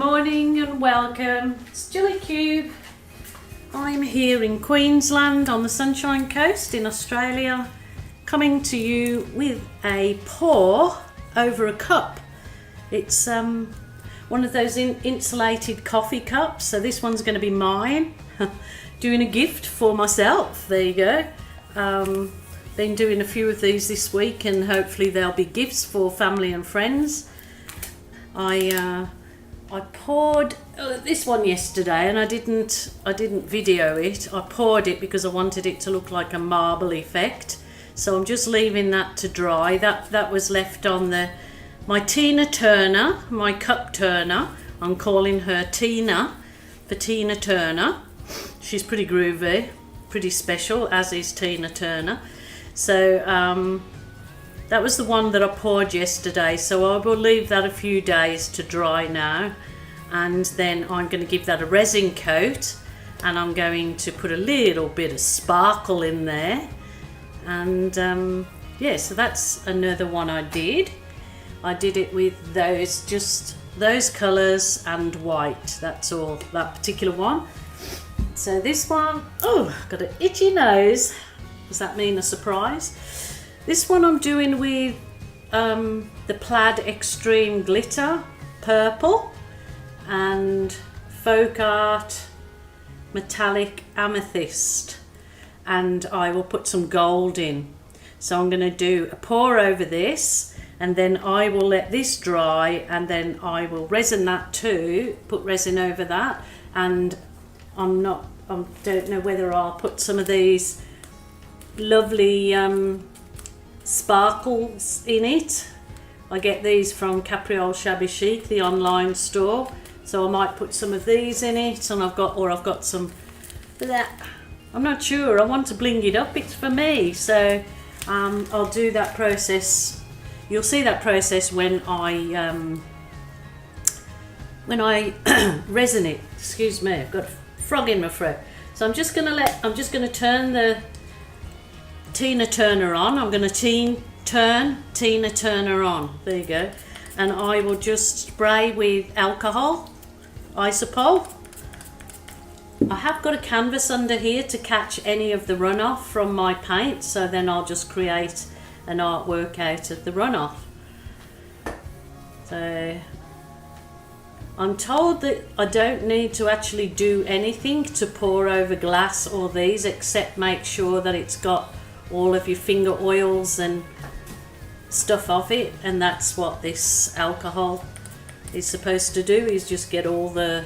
morning and welcome. It's Jilly Cube. I'm here in Queensland on the Sunshine Coast in Australia, coming to you with a pour over a cup. It's one of those insulated coffee cups, so this one's going to be mine. Doing a gift for myself, there you go. Been doing a few of these this week and hopefully they'll be gifts for family and friends. I poured this one yesterday and I didn't video it. I poured it because I wanted it to look like a marble effect. So I'm just leaving that to dry. That was left on my Tina Turner, my cup turner. I'm calling her Tina for Tina Turner. She's pretty groovy, pretty special, as is Tina Turner. So that was the one that I poured yesterday, so I will leave that a few days to dry now, and then I'm going to give that a resin coat, and I'm going to put a little bit of sparkle in there. And yeah, so that's another one I did it with those colours and white. That's all, that particular one. So this one, oh, I've got an itchy nose. Does that mean a surprise? This one I'm doing with the Plaid Extreme Glitter Purple and Folk Art Metallic Amethyst, and I will put some gold in. So I'm going to do a pour over this, and then I will let this dry, and then I will resin that too, put resin over that. And I don't know whether I'll put some of these lovely sparkles in it. I get these from Capriole Shabby Chic, the online store, so I might put some of these in it. And I've got some that, I'm not sure, I want to bling it up, it's for me. So I'll do that process. You'll see that process when I resin it. Excuse me, I've got a frog in my throat. So I'm just gonna turn the Tina Turner on. I'm going to turn Tina Turner on. There you go. And I will just spray with alcohol, isopol. I have got a canvas under here to catch any of the runoff from my paint, so then I'll just create an artwork out of the runoff. So I'm told that I don't need to actually do anything to pour over glass or these, except make sure that it's got all of your finger oils and stuff off it, and that's what this alcohol is supposed to do, is just get all the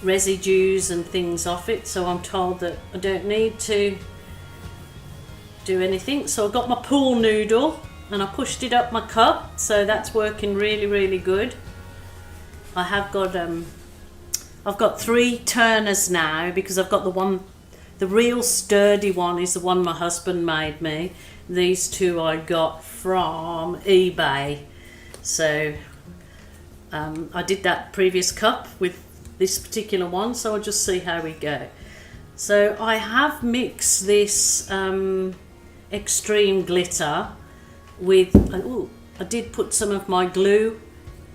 residues and things off it. So I'm told that I don't need to do anything. So I got my pool noodle and I pushed it up my cup, so that's working really good. I have got I've got 3 turners now, because I've got the real sturdy one is the one my husband made me. These 2 I got from eBay. So I did that previous cup with this particular one, so I'll just see how we go. So I have mixed this extreme glitter with, I did put some of my glue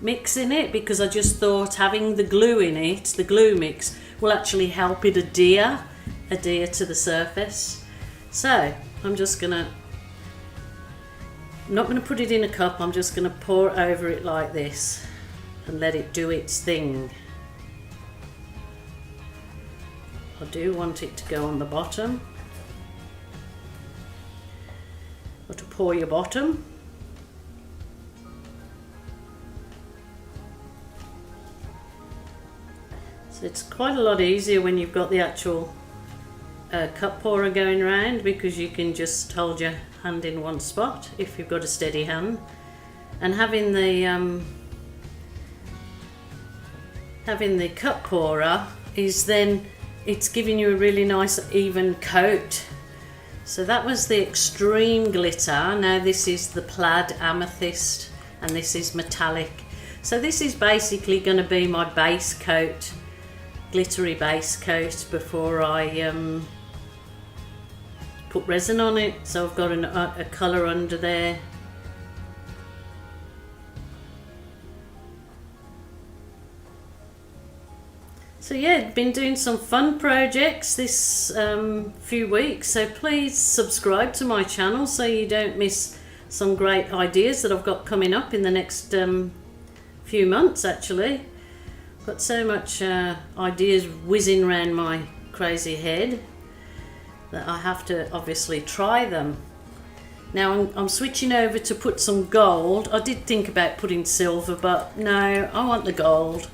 mix in it, because I just thought having the glue in it, the glue mix, will actually help it adhere to the surface. So I'm not gonna put it in a cup, I'm just gonna pour over it like this and let it do its thing. I do want it to go on the bottom, or to pour your bottom. So it's quite a lot easier when you've got the actual cup pourer going around, because you can just hold your hand in one spot if you've got a steady hand. And having the cup pourer is then, it's giving you a really nice even coat. So that was the extreme glitter. Now this is the Plaid Amethyst, and this is metallic. So this is basically going to be my base coat, glittery base coat, before I put resin on it. So I've got a colour under there. So yeah, been doing some fun projects this few weeks, so please subscribe to my channel so you don't miss some great ideas that I've got coming up in the next few months. Actually, got so much ideas whizzing around my crazy head that I have to obviously try them. Now I'm switching over to put some gold. I did think about putting silver, but no, I want the gold.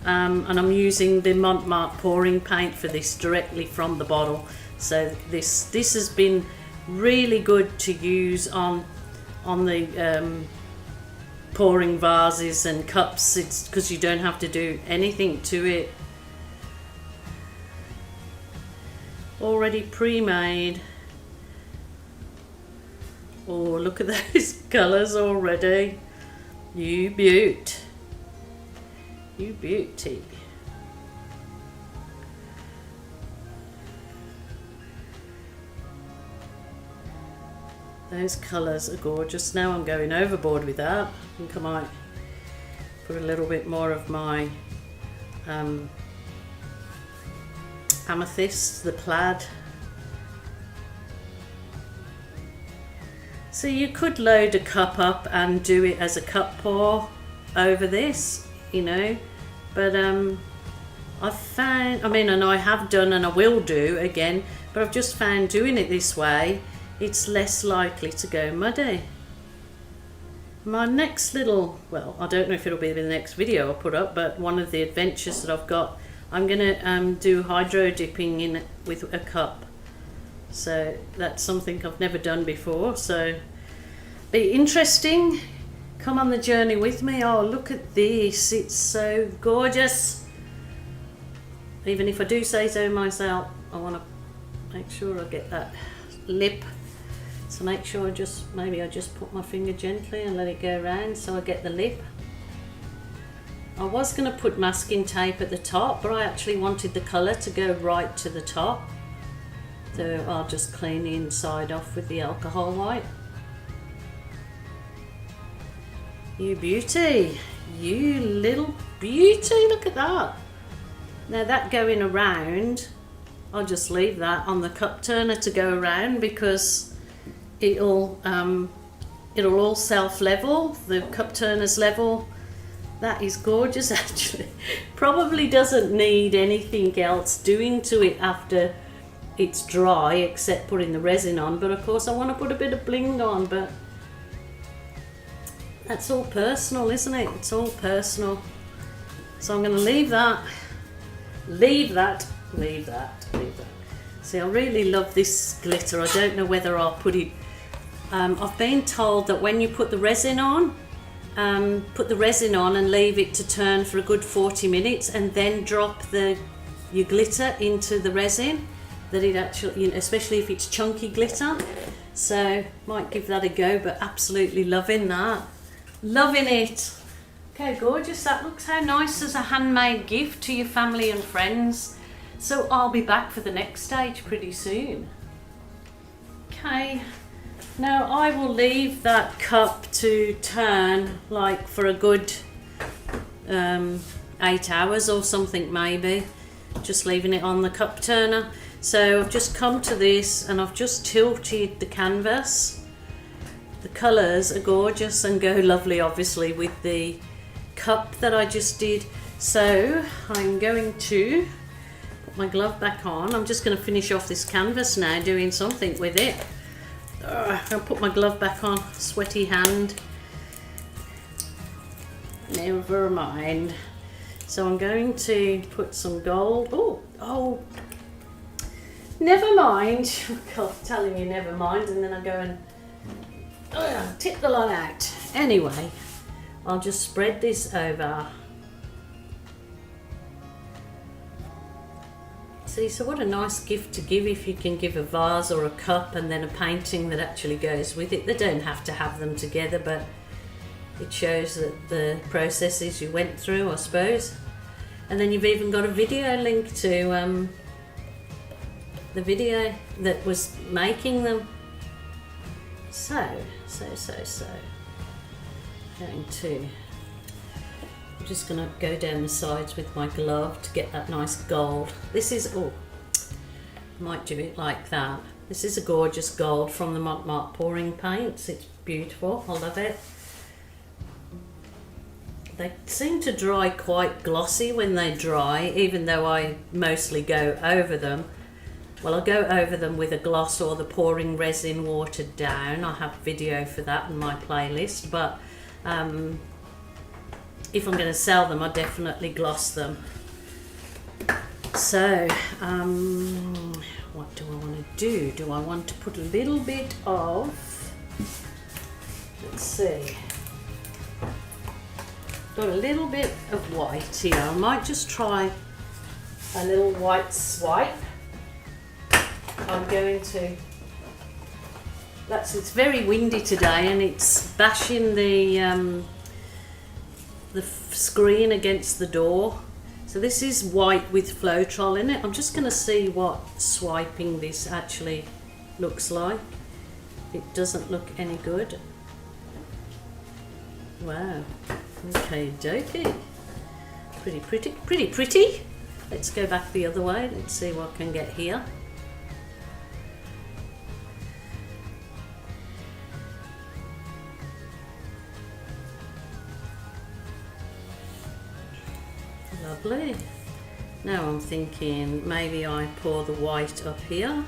And I'm using the Montmartre pouring paint for this directly from the bottle. So this has been really good to use on the pouring vases and cups. It's because you don't have to do anything to it. Already pre-made. Oh, look at those colours already. You beaut. You beauty. Those colours are gorgeous. Now I'm going overboard with that. I think I might put a little bit more of my amethyst, the plaid. So you could load a cup up and do it as a cup pour over this, you know, but I've found, I mean, and I have done and I will do again, but I've just found doing it this way, it's less likely to go muddy. My next little, well, I don't know if it'll be the next video I put up, but one of the adventures that I've got, I'm gonna do hydro dipping in with a cup. So that's something I've never done before, so be interesting. Come on the journey with me. Oh, look at this, it's so gorgeous. Even if I do say so myself, I want to make sure I get that lip. So make sure maybe I just put my finger gently and let it go around so I get the lip. I was going to put masking tape at the top, but I actually wanted the colour to go right to the top. So I'll just clean the inside off with the alcohol white. You beauty, you little beauty, look at that. Now that going around, I'll just leave that on the cup turner to go around because it'll all self-level, the cup turner's level. That is gorgeous actually. Probably doesn't need anything else doing to it after it's dry except putting the resin on, but of course I want to put a bit of bling on, but that's all personal, isn't it? It's all personal. So I'm going to leave that. See, I really love this glitter. I don't know whether I'll put it. I've been told that when you put the resin on and leave it to turn for a good 40 minutes and then drop your glitter into the resin, that it actually, you know, especially if it's chunky glitter. So might give that a go, but absolutely loving that. Loving it. Okay, gorgeous. That looks how nice as a handmade gift to your family and friends. So I'll be back for the next stage pretty soon. Okay, now I will leave that cup to turn like for a good 8 hours or something maybe. Just leaving it on the cup turner. So I've just come to this and I've just tilted the canvas. The colours are gorgeous and go lovely obviously with the cup that I just did. So I'm going to put my glove back on. I'm just going to finish off this canvas now doing something with it. I'll put my glove back on, sweaty hand. Never mind. So I'm going to put some gold. Oh, never mind. God, telling you never mind, and then I go and tip the lot out. Anyway, I'll just spread this over. See, so what a nice gift to give if you can give a vase or a cup and then a painting that actually goes with it. They don't have to have them together, but it shows that the processes you went through, I suppose. And then you've even got a video link to the video that was making them. So. Going to I'm just going to go down the sides with my glove to get that nice gold. This is, oh, might do it like that. This is a gorgeous gold from the Montmartre pouring paints. It's beautiful, I love it. They seem to dry quite glossy when they dry, even though I mostly go over them. Well, I'll go over them with a gloss or the pouring resin watered down. I have video for that in my playlist, but if I'm going to sell them, I definitely gloss them. So, what do I want to do? Do I want to put a little bit of, let's see, got a little bit of white here. I might just try a little white swipe. I'm going to, it's very windy today and it's bashing the screen against the door. So this is white with Floetrol in it. I'm just going to see what swiping this actually looks like. It doesn't look any good. Wow. Okay, dokey. Pretty pretty. Let's go back the other way. Let's see what I can get here. Lovely. Now I'm thinking maybe I pour the white up here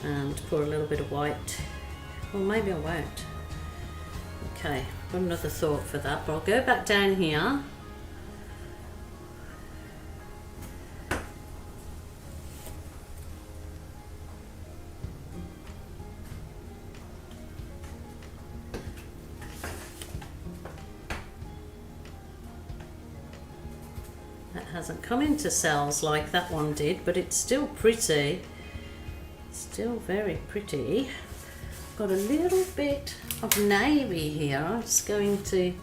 and pour a little bit of white. Well, maybe I won't. Okay, got another thought for that, but I'll go back down here. That hasn't come into cells like that one did, but it's still pretty. Still very pretty. Got a little bit of navy here. I'm just going to,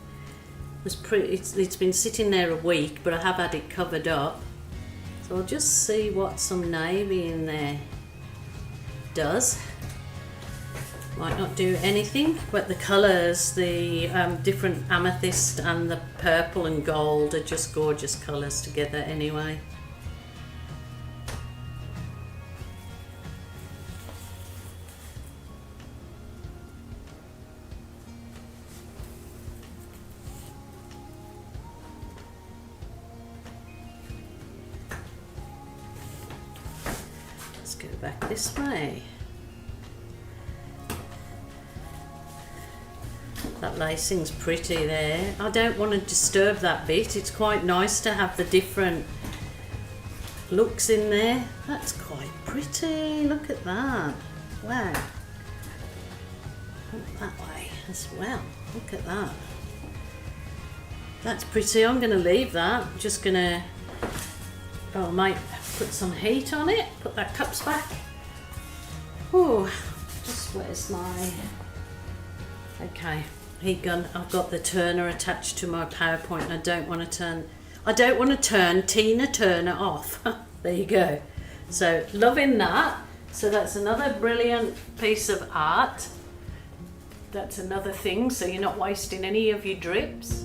it's been sitting there a week, but I have had it covered up. So I'll just see what some navy in there does. Might not do anything, but the colours, the different amethyst and the purple and gold are just gorgeous colours together anyway. Let's go back this way. That lacing's pretty there. I don't want to disturb that bit. It's quite nice to have the different looks in there. That's quite pretty. Look at that. Wow. That way as well. Look at that. That's pretty. I'm going to leave that. I'm just going to, I might put some heat on it. Put that cups back. Oh, just where's my, okay. Heat gun. I've got the turner attached to my PowerPoint and I don't want to turn Tina Turner off. There you go. So loving that. So that's another brilliant piece of art. That's another thing, so you're not wasting any of your drips.